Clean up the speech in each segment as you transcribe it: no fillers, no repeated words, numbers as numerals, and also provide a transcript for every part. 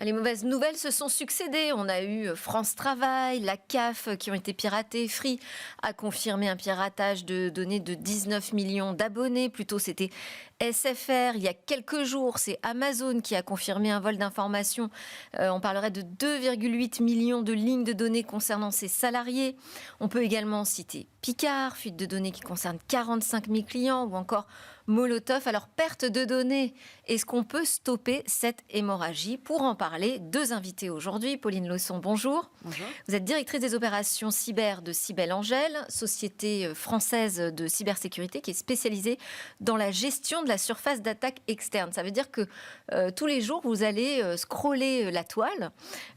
Les mauvaises nouvelles se sont succédées. On a eu France Travail, la CAF qui ont été piratées. Free a confirmé un piratage de données de 19 millions d'abonnés. Plutôt, c'était SFR. Il y a quelques jours, c'est Amazon qui a confirmé un vol d'informations. On parlerait de 2,8 millions de lignes de données concernant ses salariés. On peut également citer Picard, fuite de données qui concerne 45 000 clients, ou encore Molotov. Alors, perte de données, est-ce qu'on peut stopper cette hémorragie? Pour en parler, deux invités aujourd'hui. Pauline Lausson, bonjour. Bonjour. Vous êtes directrice des opérations cyber de Cybelle Angel, société française de cybersécurité qui est spécialisée dans la gestion de la surface d'attaque externe. Ça veut dire que tous les jours, vous allez scroller la toile,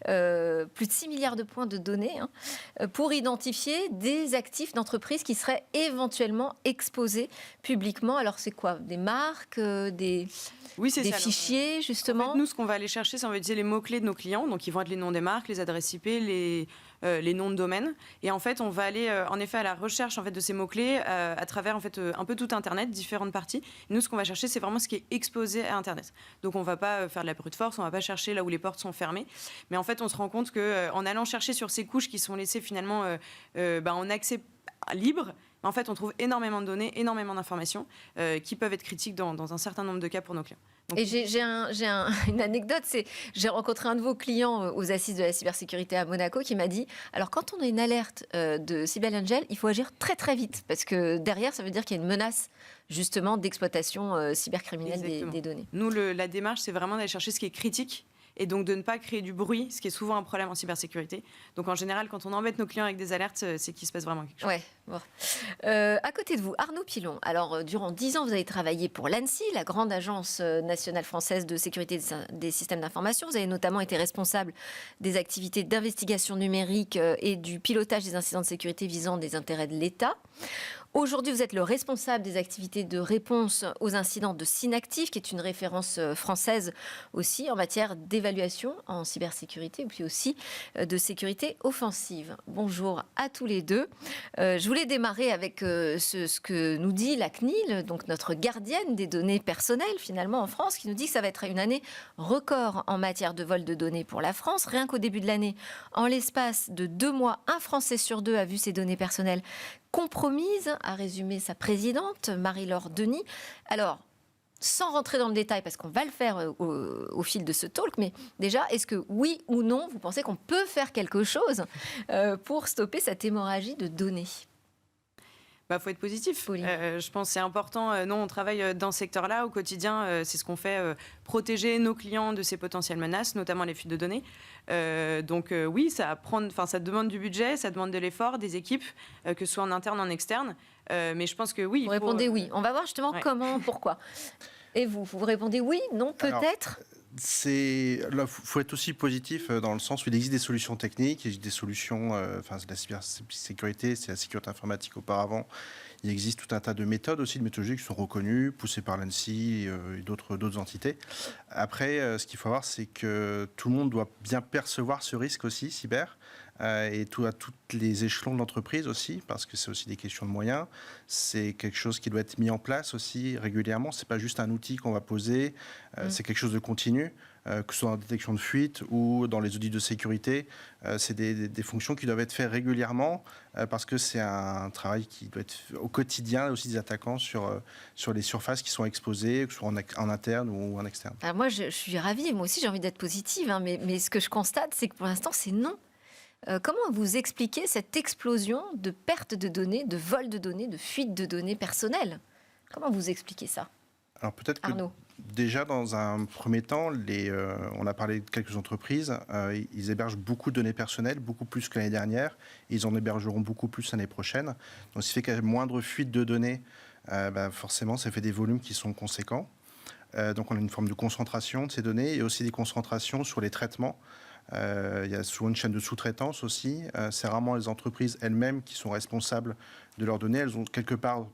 plus de 6 milliards de points de données, pour identifier des actifs d'entreprise qui seraient éventuellement exposés publiquement. Alors, c'est quoi? Des marques, des fichiers, justement? En fait, nous, ce qu'on va aller chercher, c'est on va utiliser les mots-clés de nos clients. Donc, ils vont être les noms des marques, les adresses IP, les noms de domaine. Et en fait, on va aller en effet à la recherche en fait, de ces mots-clés à travers en fait, un peu tout Internet, différentes parties. Et nous, ce qu'on va chercher, c'est vraiment ce qui est exposé à Internet. Donc, on ne va pas faire de la brute force, on ne va pas chercher là où les portes sont fermées. Mais en fait, on se rend compte qu'en allant chercher sur ces couches qui sont laissées finalement en accès libre, en fait, on trouve énormément de données, énormément d'informations qui peuvent être critiques dans un certain nombre de cas pour nos clients. Donc, et j'ai une anecdote, j'ai rencontré un de vos clients aux assises de la cybersécurité à Monaco qui m'a dit, alors quand on a une alerte de Cybelle Angel, il faut agir très très vite, parce que derrière, ça veut dire qu'il y a une menace justement d'exploitation cybercriminelle des données. Nous, la démarche, c'est vraiment d'aller chercher ce qui est critique, et donc de ne pas créer du bruit, ce qui est souvent un problème en cybersécurité. Donc en général, quand on embête nos clients avec des alertes, c'est qu'il se passe vraiment quelque chose. Ouais, bon. À côté de vous, Arnaud Pilon. Alors, durant 10 ans, vous avez travaillé pour l'ANSSI, la grande agence nationale française de sécurité des systèmes d'information. Vous avez notamment été responsable des activités d'investigation numérique et du pilotage des incidents de sécurité visant des intérêts de l'État. Aujourd'hui, vous êtes le responsable des activités de réponse aux incidents de Synactive, qui est une référence française aussi en matière d'évaluation en cybersécurité, et puis aussi de sécurité offensive. Bonjour à tous les deux. Je voulais démarrer avec ce que nous dit la CNIL, donc notre gardienne des données personnelles finalement en France, qui nous dit que ça va être une année record en matière de vol de données pour la France. Rien qu'au début de l'année, en l'espace de 2 mois, un Français sur 2 a vu ses données personnelles compromise, a résumé sa présidente, Marie-Laure Denis. Alors, sans rentrer dans le détail, parce qu'on va le faire au fil de ce talk, mais déjà, est-ce que oui ou non, vous pensez qu'on peut faire quelque chose pour stopper cette hémorragie de données ? Faut être positif. Je pense que c'est important. Nous, on travaille dans ce secteur-là au quotidien. C'est ce qu'on fait, protéger nos clients de ces potentielles menaces, notamment les fuites de données. Oui, ça demande du budget, ça demande de l'effort, des équipes, que ce soit en interne, en externe. Mais je pense que oui. Vous répondez oui. On va voir justement comment, pourquoi. Et vous répondez oui, non, peut-être ? Là, faut être aussi positif dans le sens où il existe des solutions techniques, il existe des solutions, la cybersécurité, c'est la sécurité informatique auparavant. Il existe tout un tas de méthodes aussi, de méthodologies qui sont reconnues, poussées par l'ANSSI et d'autres entités. Après, ce qu'il faut voir, c'est que tout le monde doit bien percevoir ce risque aussi, cyber, et à tous les échelons de l'entreprise aussi, parce que c'est aussi des questions de moyens. C'est quelque chose qui doit être mis en place aussi régulièrement. C'est pas juste un outil qu'on va poser, c'est quelque chose de continu. Que ce soit en détection de fuite ou dans les audits de sécurité, c'est des fonctions qui doivent être faites régulièrement parce que c'est un travail qui doit être au quotidien, aussi des attaquants sur les surfaces qui sont exposées, que ce soit en interne ou en externe. Alors moi, je suis ravie, moi aussi j'ai envie d'être positive, mais ce que je constate, c'est que pour l'instant, c'est non. Comment vous expliquez cette explosion de perte de données, de vol de données, de fuite de données personnelles ? Comment vous expliquez ça ? Alors peut-être que Arnaud. Déjà, dans un premier temps, on a parlé de quelques entreprises, ils hébergent beaucoup de données personnelles, beaucoup plus que l'année dernière, et ils en hébergeront beaucoup plus l'année prochaine. Donc, ce qui fait qu'à moindre fuite de données, forcément, ça fait des volumes qui sont conséquents. Donc, on a une forme de concentration de ces données et aussi des concentrations sur les traitements. Il y a souvent une chaîne de sous-traitance aussi. C'est rarement les entreprises elles-mêmes qui sont responsables de leurs données. Elles ont quelque part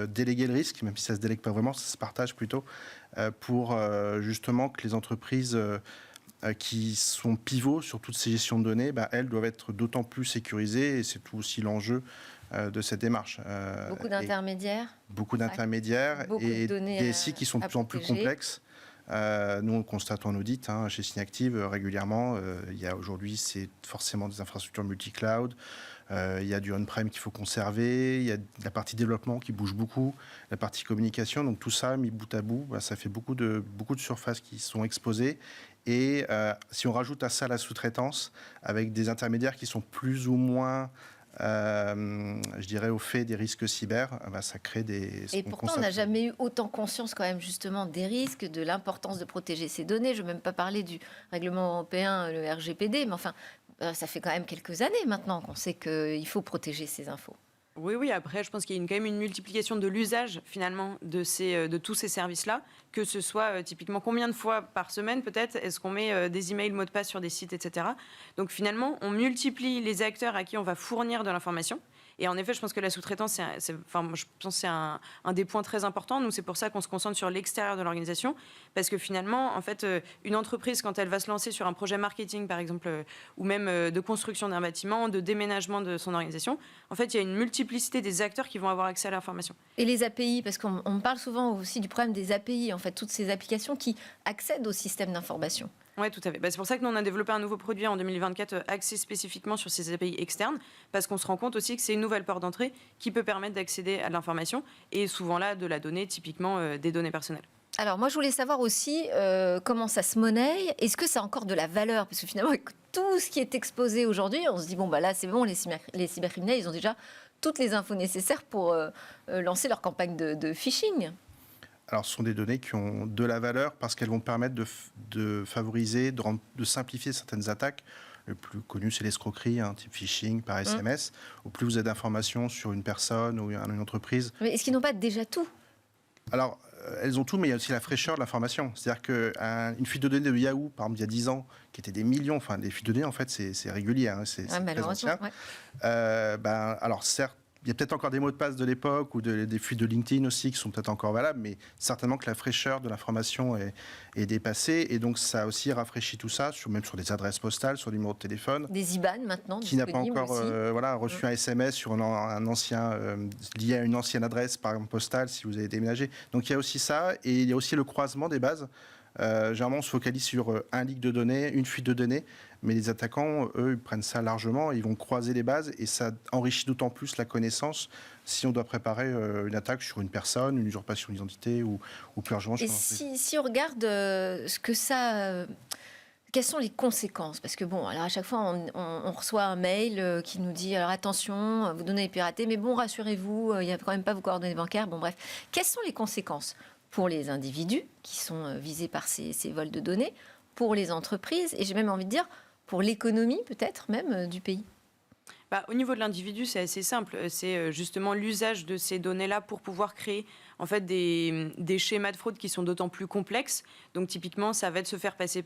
déléguer le risque, même si ça ne se délègue pas vraiment, ça se partage plutôt, pour justement que les entreprises qui sont pivots sur toutes ces gestions de données, elles doivent être d'autant plus sécurisées, et c'est tout aussi l'enjeu de cette démarche. Beaucoup d'intermédiaires. Beaucoup d'intermédiaires et de données des SI qui sont de plus en plus complexes. Nous, on le constate en audit chez Synactive régulièrement. Il y a aujourd'hui, c'est forcément des infrastructures multi-cloud. Il y a du on-prem qu'il faut conserver. Il y a la partie développement qui bouge beaucoup, la partie communication. Donc tout ça, mis bout à bout, ça fait beaucoup de surfaces qui sont exposées. Et si on rajoute à ça la sous-traitance, avec des intermédiaires qui sont plus ou moins je dirais, au fait des risques cyber, ça crée des... Et pourtant, on n'a jamais eu autant conscience quand même justement des risques, de l'importance de protéger ces données. Je ne veux même pas parler du règlement européen, le RGPD, mais enfin, ça fait quand même quelques années maintenant qu'on sait qu'il faut protéger ces infos. Oui, après, je pense qu'il y a quand même une multiplication de l'usage, finalement, de tous ces services-là, que ce soit typiquement combien de fois par semaine, peut-être, est-ce qu'on met des emails, mots de passe sur des sites, etc. Donc, finalement, on multiplie les acteurs à qui on va fournir de l'information. Et en effet, je pense que la sous-traitance, je pense que c'est un des points très importants. Nous, c'est pour ça qu'on se concentre sur l'extérieur de l'organisation. Parce que finalement, en fait, une entreprise, quand elle va se lancer sur un projet marketing, par exemple, ou même de construction d'un bâtiment, de déménagement de son organisation, en fait, il y a une multiplicité des acteurs qui vont avoir accès à l'information. Et les API, parce qu'on parle souvent aussi du problème des API, en fait, toutes ces applications qui accèdent au système d'information. Oui, tout à fait. C'est pour ça que nous, on a développé un nouveau produit en 2024 axé spécifiquement sur ces API externes, parce qu'on se rend compte aussi que c'est une nouvelle porte d'entrée qui peut permettre d'accéder à l'information, et souvent là, de la donnée, typiquement des données personnelles. Alors moi, je voulais savoir aussi comment ça se monnaie. Est-ce que ça a encore de la valeur? Parce que finalement, avec tout ce qui est exposé aujourd'hui, on se dit, bon, là, c'est bon, les cybercriminels, ils ont déjà toutes les infos nécessaires pour lancer leur campagne de phishing. Alors, ce sont des données qui ont de la valeur parce qu'elles vont permettre de favoriser, de simplifier certaines attaques. Le plus connu, c'est l'escroquerie, type phishing par SMS. Au plus vous avez d'informations sur une personne ou une entreprise. Mais est-ce qu'ils n'ont pas déjà tout? Alors, elles ont tout, mais il y a aussi la fraîcheur de l'information. C'est-à-dire qu'une fuite de données de Yahoo, par exemple, il y a 10 ans, qui était des millions, enfin, des fuites de données, en fait, c'est régulier, c'est très ancien. Alors, certes, il y a peut-être encore des mots de passe de l'époque ou des fuites de LinkedIn aussi qui sont peut-être encore valables, mais certainement que la fraîcheur de l'information est dépassée. Et donc, ça a aussi rafraîchi tout ça, même sur des adresses postales, sur des numéros de téléphone. Des IBAN maintenant. Qui n'a pas encore reçu un SMS sur un ancien, lié à une ancienne adresse, par exemple postale, si vous avez déménagé. Donc, il y a aussi ça. Et il y a aussi le croisement des bases. Généralement, on se focalise sur un leak de données, une fuite de données, mais les attaquants, eux, ils prennent ça largement, ils vont croiser les bases et ça enrichit d'autant plus la connaissance si on doit préparer une attaque sur une personne, une usurpation d'identité ou plus largement. Et si on regarde ce que ça... Quelles sont les conséquences? Parce que bon, alors à chaque fois, on reçoit un mail qui nous dit alors attention, vos données sont piratées, mais bon, rassurez-vous, il n'y a quand même pas vos coordonnées bancaires. Bon, bref. Quelles sont les conséquences pour les individus qui sont visés par ces vols de données, pour les entreprises, et j'ai même envie de dire pour l'économie peut-être même du pays? Au niveau de l'individu, c'est assez simple. C'est justement l'usage de ces données-là pour pouvoir créer en fait des schémas de fraude qui sont d'autant plus complexes. Donc typiquement, ça va être se faire passer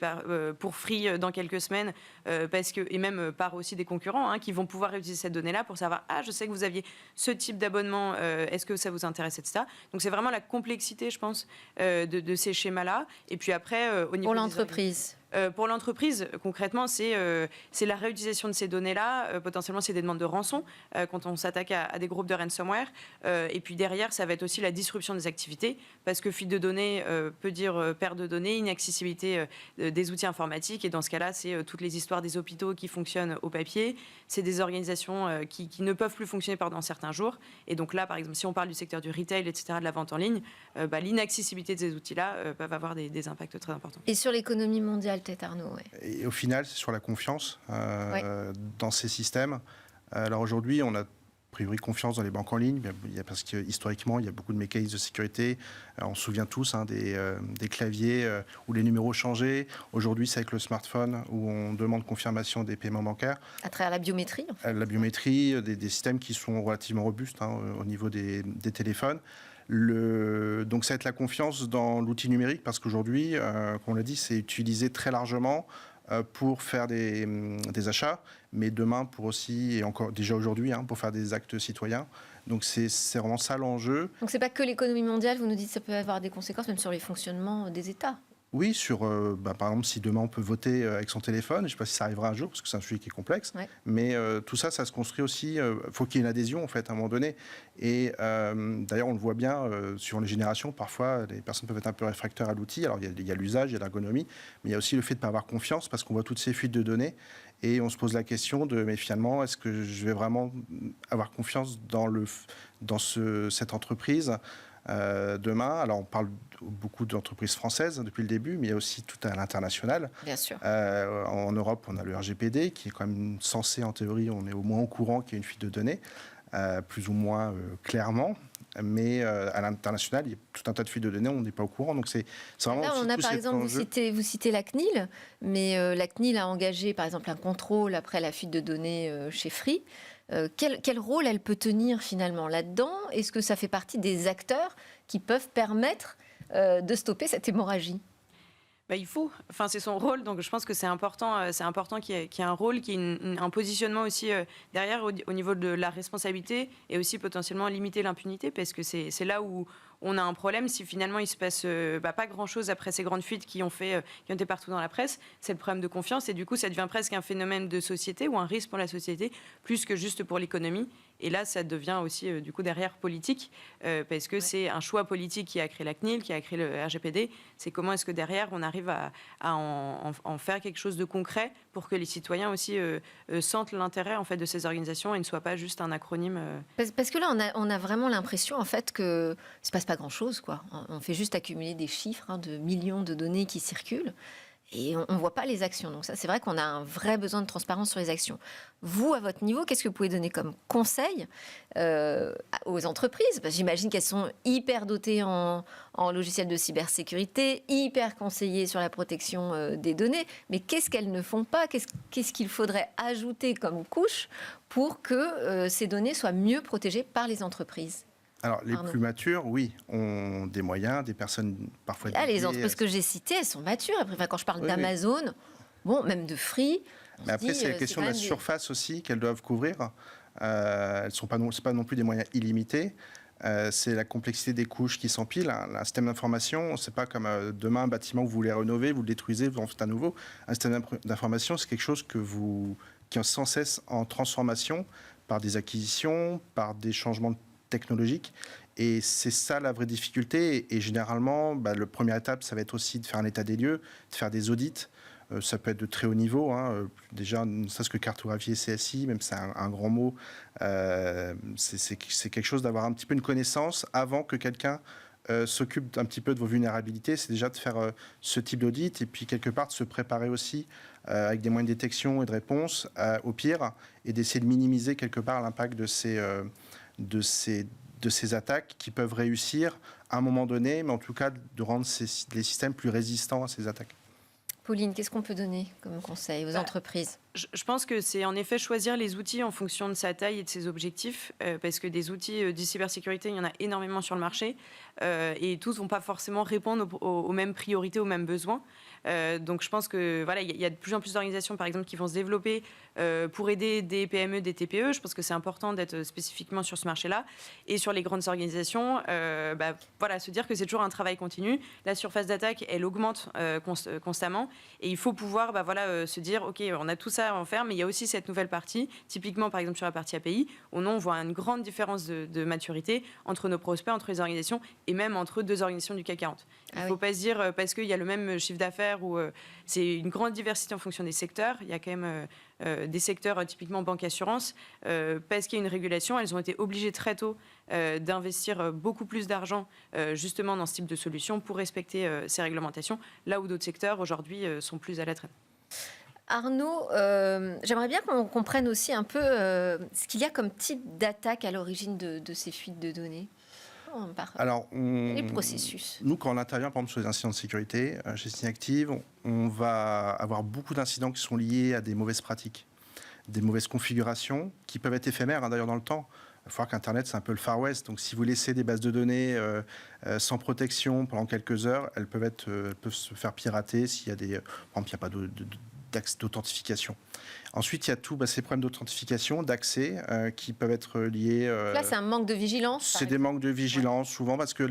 pour Free dans quelques semaines, et même par aussi des concurrents qui vont pouvoir utiliser cette donnée-là pour savoir je sais que vous aviez ce type d'abonnement, est-ce que ça vous intéresse, etc. Donc c'est vraiment la complexité, je pense, de ces schémas-là. Et puis après, au niveau pour l'entreprise. Pour l'entreprise, concrètement, c'est la réutilisation de ces données-là. Potentiellement, c'est des demandes de rançon quand on s'attaque à des groupes de ransomware. Et puis derrière, ça va être aussi la disruption des activités, parce que fuite de données peut dire perte de données, inaccessibilité des outils informatiques. Et dans ce cas-là, c'est toutes les histoires des hôpitaux qui fonctionnent au papier. C'est des organisations qui ne peuvent plus fonctionner pendant certains jours. Et donc là, par exemple, si on parle du secteur du retail, etc., de la vente en ligne, l'inaccessibilité de ces outils-là peuvent avoir des impacts très importants. Et sur l'économie mondiale, peut-être, Arnaud. Et au final, c'est sur la confiance dans ces systèmes. Alors aujourd'hui, on a a priori confiance dans les banques en ligne, parce que historiquement, il y a beaucoup de mécanismes de sécurité. On se souvient tous des claviers où les numéros changeaient. Aujourd'hui, c'est avec le smartphone où on demande confirmation des paiements bancaires. À travers la biométrie, en fait. La biométrie, des systèmes qui sont relativement robustes au niveau des téléphones. Donc ça va être la confiance dans l'outil numérique, parce qu'aujourd'hui, comme on l'a dit, c'est utilisé très largement pour faire des achats, mais demain pour aussi, et encore déjà aujourd'hui, pour faire des actes citoyens. Donc c'est vraiment ça l'enjeu. Donc c'est pas que l'économie mondiale, vous nous dites que ça peut avoir des conséquences même sur les fonctionnements des États. Oui, par exemple, si demain on peut voter avec son téléphone, je ne sais pas si ça arrivera un jour, parce que c'est un sujet qui est complexe, mais tout ça, ça se construit aussi, il faut qu'il y ait une adhésion, en fait, à un moment donné. Et d'ailleurs, on le voit bien, sur les générations, parfois, les personnes peuvent être un peu réfractaires à l'outil. Alors, il y a l'usage, il y a l'ergonomie, mais il y a aussi le fait de ne pas avoir confiance, parce qu'on voit toutes ces fuites de données, et on se pose la question mais finalement, est-ce que je vais vraiment avoir confiance dans cette entreprise demain? Alors, on parle beaucoup d'entreprises françaises depuis le début, mais il y a aussi tout à l'international. Bien sûr. En Europe, on a le RGPD, qui est quand même censé, en théorie, on est au moins au courant qu'il y a une fuite de données, plus ou moins clairement. Mais à l'international, il y a tout un tas de fuites de données, on n'est pas au courant. Donc c'est vraiment. Là, on a par exemple, vous citez la CNIL, mais la CNIL a engagé par exemple un contrôle après la fuite de données chez Free. Quel rôle elle peut tenir finalement là-dedans? Est-ce que ça fait partie des acteurs qui peuvent permettre de stopper cette hémorragie? Il faut, c'est son rôle, donc je pense que c'est important qu'il y ait un rôle, qu'il y ait un positionnement aussi derrière au niveau de la responsabilité et aussi potentiellement limiter l'impunité, parce que c'est là où on a un problème. Si finalement il se passe pas grand-chose après ces grandes fuites qui ont été partout dans la presse, c'est le problème de confiance, et du coup ça devient presque un phénomène de société ou un risque pour la société plus que juste pour l'économie. Et là, ça devient aussi, du coup, derrière politique, parce que c'est un choix politique qui a créé la CNIL, qui a créé le RGPD. C'est comment est-ce que derrière, on arrive à en faire quelque chose de concret pour que les citoyens aussi sentent l'intérêt en fait, de ces organisations et ne soient pas juste un acronyme. Parce que là, on a vraiment l'impression en fait que ne se passe pas grand-chose, quoi. On fait juste accumuler des chiffres de millions de données qui circulent. Et on ne voit pas les actions. Donc ça, c'est vrai qu'on a un vrai besoin de transparence sur les actions. Vous, à votre niveau, qu'est-ce que vous pouvez donner comme conseil aux entreprises? J'imagine qu'elles sont hyper dotées en logiciels de cybersécurité, hyper conseillées sur la protection des données. Mais qu'est-ce qu'elles ne font pas? Qu'est-ce qu'il faudrait ajouter comme couche pour que ces données soient mieux protégées par les entreprises? Alors, les plus matures, oui, ont des moyens, des personnes parfois... Là, les entreprises que j'ai citées, elles sont matures. Après, quand je parle d'Amazon, bon, même de Free... Mais après, c'est la question de la surface aussi qu'elles doivent couvrir. C'est pas non plus des moyens illimités. C'est la complexité des couches qui s'empilent. Un système d'information, c'est pas comme demain un bâtiment que vous voulez rénover, vous le détruisez, vous en faites un nouveau. Un système d'information, c'est quelque chose qui est sans cesse en transformation par des acquisitions, par des changements technologiques. Et c'est ça la vraie difficulté. Et généralement, la première étape, ça va être aussi de faire un état des lieux, de faire des audits. Ça peut être de très haut niveau. Déjà, ne serait-ce que cartographier CSI, même c'est un grand mot. C'est quelque chose d'avoir un petit peu une connaissance avant que quelqu'un s'occupe un petit peu de vos vulnérabilités. C'est déjà de faire ce type d'audit et puis quelque part de se préparer aussi avec des moyens de détection et de réponse au pire et d'essayer de minimiser quelque part l'impact de ces attaques qui peuvent réussir à un moment donné, mais en tout cas de rendre les systèmes plus résistants à ces attaques. Pauline, qu'est-ce qu'on peut donner comme conseil aux entreprises? Je pense que c'est en effet choisir les outils en fonction de sa taille et de ses objectifs, parce que des outils de cybersécurité, il y en a énormément sur le marché, et tous ne vont pas forcément répondre aux mêmes priorités, aux mêmes besoins. Donc je pense que voilà, il y a de plus en plus d'organisations, par exemple, qui vont se développer pour aider des PME, des TPE. Je pense que c'est important d'être spécifiquement sur ce marché-là. Et sur les grandes organisations, se dire que c'est toujours un travail continu. La surface d'attaque, elle augmente constamment. Et il faut pouvoir se dire, OK, on a tout ça à en faire, mais il y a aussi cette nouvelle partie, typiquement par exemple sur la partie API, où on voit une grande différence de maturité entre nos prospects, entre les organisations, et même entre deux organisations du CAC 40. Il ne faut pas se dire, parce qu'il y a le même chiffre d'affaires, ou c'est une grande diversité en fonction des secteurs. Il y a quand même des secteurs typiquement banque-assurance, parce qu'il y a une régulation, elles ont été obligées très tôt d'investir beaucoup plus d'argent justement dans ce type de solution pour respecter ces réglementations, là où d'autres secteurs aujourd'hui sont plus à la traîne. Arnaud, j'aimerais bien qu'on comprenne aussi un peu ce qu'il y a comme type d'attaque à l'origine de ces fuites de données. Alors, les processus. Nous, quand on intervient, par exemple, sur les incidents de sécurité, chez Synactive, on va avoir beaucoup d'incidents qui sont liés à des mauvaises pratiques, des mauvaises configurations, qui peuvent être éphémères, d'ailleurs, dans le temps. Il faut voir qu'Internet, c'est un peu le Far West. Donc, si vous laissez des bases de données sans protection pendant quelques heures, elles peuvent se faire pirater s'il y a des... Par exemple, il n'y a pas d'axe d'authentification. Ensuite, il y a ces problèmes d'authentification, d'accès, qui peuvent être liés... Là, c'est un manque de vigilance. C'est des manques de vigilance, souvent, parce que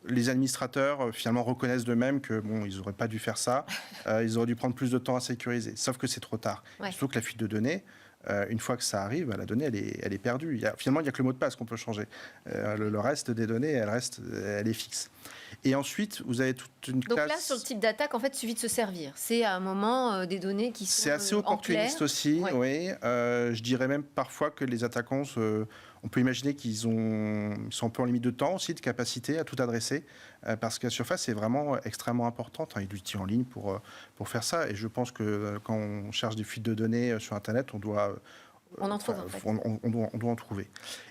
les administrateurs finalement reconnaissent d'eux-mêmes que ils n'auraient pas dû faire ça, ils auraient dû prendre plus de temps à sécuriser. Sauf que c'est trop tard. Ouais. Surtout que la fuite de données, une fois que ça arrive, la donnée, elle est perdue. Finalement, il n'y a que le mot de passe qu'on peut changer. Le reste des données, elle est fixe. Et ensuite, vous avez toute une classe... Donc là, sur le type d'attaque, en fait, il suffit de se servir. C'est à un moment des données qui sont C'est assez opportuniste aussi, oui. Je dirais même parfois que les attaquants, on peut imaginer qu'ils sont un peu en limite de temps aussi, de capacité à tout adresser, parce que la surface est vraiment extrêmement importante. Il y a du outil en ligne pour faire ça. Et je pense que quand on cherche des fuites de données sur Internet, on doit... On en trouve, en fait. On doit en trouver.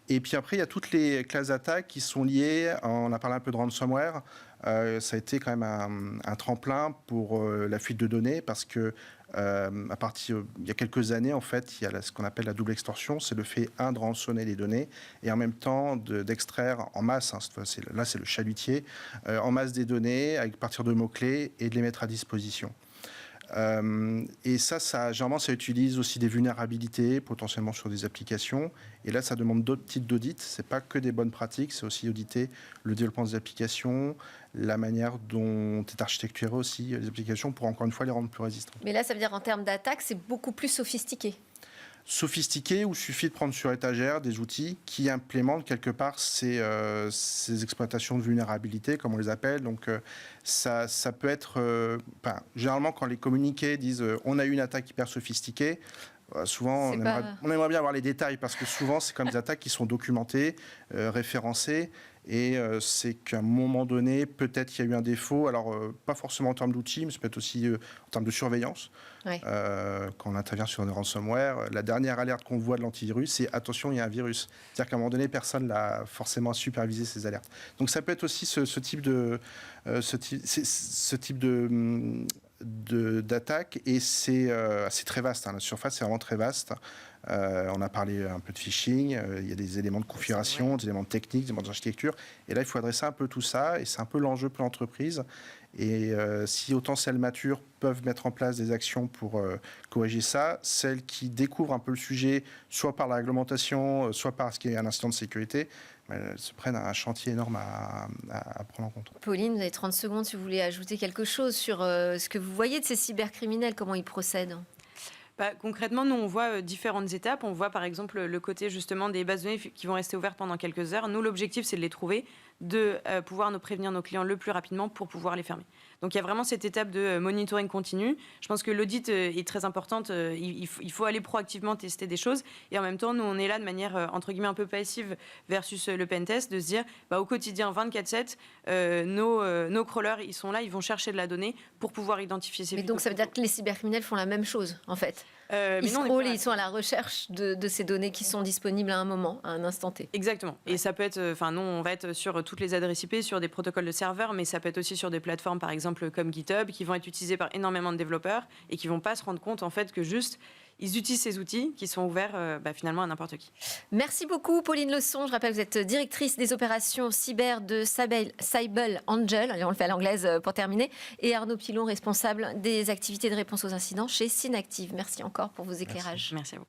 Et puis après, il y a toutes les classes d'attaques qui sont liées, on a parlé un peu de ransomware, ça a été quand même un tremplin pour la fuite de données, parce que à partir, il y a quelques années, en fait, il y a ce qu'on appelle la double extorsion, c'est le fait, de rançonner les données, et en même temps d'extraire en masse, là c'est le chalutier, en masse des données, à partir de mots-clés, et de les mettre à disposition. Et ça, généralement, ça utilise aussi des vulnérabilités potentiellement sur des applications. Et là, ça demande d'autres types d'audits. C'est pas que des bonnes pratiques, c'est aussi auditer le développement des applications, la manière dont est architecturé aussi les applications pour encore une fois les rendre plus résistantes. Mais là, ça veut dire en termes d'attaque, c'est beaucoup plus sophistiqué. Sophistiqué, où il suffit de prendre sur étagère des outils qui implémentent quelque part ces exploitations de vulnérabilité, comme on les appelle. Donc ça peut être... généralement, quand les communiqués disent on a eu une attaque hyper sophistiquée, souvent on aimerait bien avoir les détails, parce que souvent c'est comme des attaques qui sont documentées, référencées, et c'est qu'à un moment donné, peut-être qu'il y a eu un défaut, alors pas forcément en termes d'outils, mais ça peut être aussi en termes de surveillance. Ouais. Quand on intervient sur des ransomware, la dernière alerte qu'on voit de l'antivirus, c'est attention, il y a un virus. C'est-à-dire qu'à un moment donné, personne n'a forcément supervisé ces alertes. Donc ça peut être aussi ce type d'attaque, et c'est très vaste. La surface est vraiment très vaste. On a parlé un peu de phishing, il y a des éléments de configuration, des éléments techniques, des éléments d'architecture. Et là, il faut adresser un peu tout ça, et c'est un peu l'enjeu pour l'entreprise. Et si autant celles matures peuvent mettre en place des actions pour corriger ça, celles qui découvrent un peu le sujet, soit par la réglementation, soit parce qu'il y a un incident de sécurité, se prennent un chantier énorme à prendre en compte. Pauline, vous avez 30 secondes si vous voulez ajouter quelque chose sur ce que vous voyez de ces cybercriminels, comment ils procèdent. Concrètement, nous, on voit différentes étapes. On voit, par exemple, le côté, justement, des bases de données qui vont rester ouvertes pendant quelques heures. Nous, l'objectif, c'est de les trouver, de pouvoir nous prévenir nos clients le plus rapidement pour pouvoir les fermer. Donc, il y a vraiment cette étape de monitoring continu. Je pense que l'audit est très importante. Il faut aller proactivement tester des choses. Et en même temps, nous, on est là de manière, entre guillemets, un peu passive versus le pentest, de se dire, au quotidien, 24/7, nos crawlers, ils sont là, ils vont chercher de la donnée pour pouvoir identifier ces fuites. Mais donc, ça veut dire que les cybercriminels font la même chose, en fait. Ils scrollent et ils sont à la recherche de ces données qui sont disponibles à un moment, à un instant T. Exactement. Et ça peut être, nous, on va être sur toutes les adresses IP, sur des protocoles de serveurs, mais ça peut être aussi sur des plateformes, par exemple, comme GitHub, qui vont être utilisées par énormément de développeurs et qui vont pas se rendre compte, en fait, que juste, ils utilisent ces outils qui sont ouverts finalement à n'importe qui. Merci beaucoup, Pauline Leçon. Je rappelle que vous êtes directrice des opérations cyber de Cyber Angel, on le fait à l'anglaise pour terminer, et Arnaud Pilon, responsable des activités de réponse aux incidents chez Synactive. Merci encore pour vos éclairages. Merci à vous.